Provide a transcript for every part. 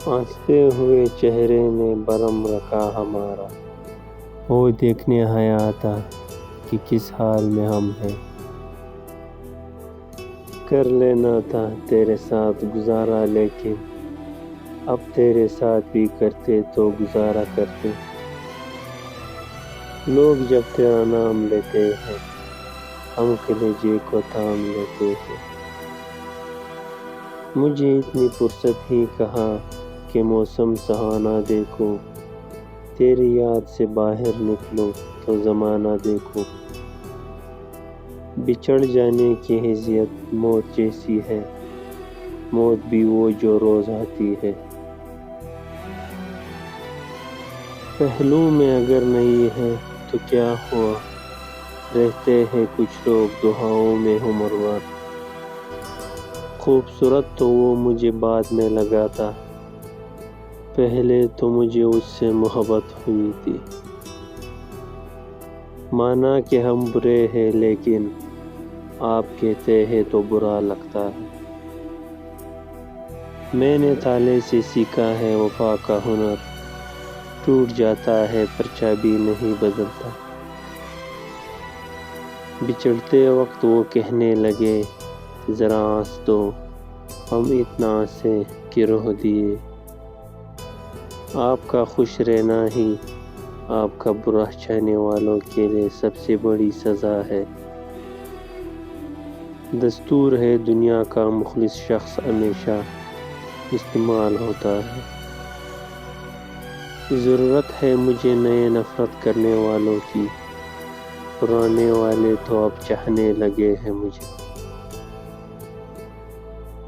ہنستے ہوئے چہرے نے برہم رکھا ہمارا، وہ دیکھنے آیا تھا کہ کس حال میں ہم ہیں۔ کر لینا تھا تیرے ساتھ گزارا، لیکن اب تیرے ساتھ بھی کرتے تو گزارا کرتے۔ لوگ جب تیرا نام لیتے ہیں ہم کلیجے کو تھام لیتے ہیں۔ مجھے اتنی فرصت ہی کہاں کہ موسم سہانا دیکھو، تیری یاد سے باہر نکلوں تو زمانہ دیکھو۔ بچھڑ جانے کی اذیت موت جیسی ہے، موت بھی وہ جو روز آتی ہے۔ پہلو میں اگر نہیں ہے تو کیا ہوا، رہتے ہیں کچھ لوگ دعاؤں میں عمر بھر۔ خوبصورت تو وہ مجھے بعد میں لگا تھا، پہلے تو مجھے اس سے محبت ہوئی تھی۔ مانا کہ ہم برے ہیں لیکن آپ کہتے ہیں تو برا لگتا ہے۔ میں نے تالے سے سیکھا ہے وفا کا ہنر، ٹوٹ جاتا ہے پر چابی نہیں بدلتا۔ بچھڑتے وقت وہ کہنے لگے ذرا ہنس دو، ہم اتنا ہنسے کہ رو دیے۔ آپ کا خوش رہنا ہی آپ کا برا چاہنے والوں کے لیے سب سے بڑی سزا ہے۔ دستور ہے دنیا کا مخلص شخص ہمیشہ استعمال ہوتا ہے۔ ضرورت ہے مجھے نئے نفرت کرنے والوں کی، پرانے والے تو اب چاہنے لگے ہیں مجھے۔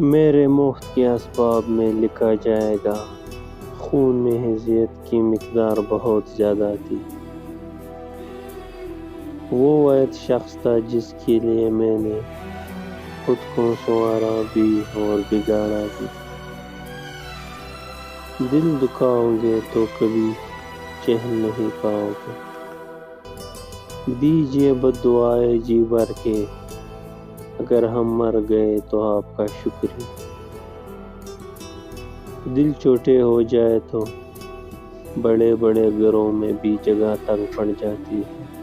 میرے موت کے اسباب میں لکھا جائے گا، خون میں اذیت کی مقدار بہت زیادہ تھی۔ وہ واحد شخص تھا جس کے لیے میں نے خود کو سنوارا بھی اور بگاڑا بھی۔ دل دکھاؤ گے تو کبھی چین نہیں پاؤ گے، دیجیے بد دعائیں جی بھر کے، اگر ہم مر گئے تو آپ کا شکریہ۔ دل چھوٹے ہو جائے تو بڑے بڑے گھروں میں بھی جگہ تنگ پڑ جاتی ہے۔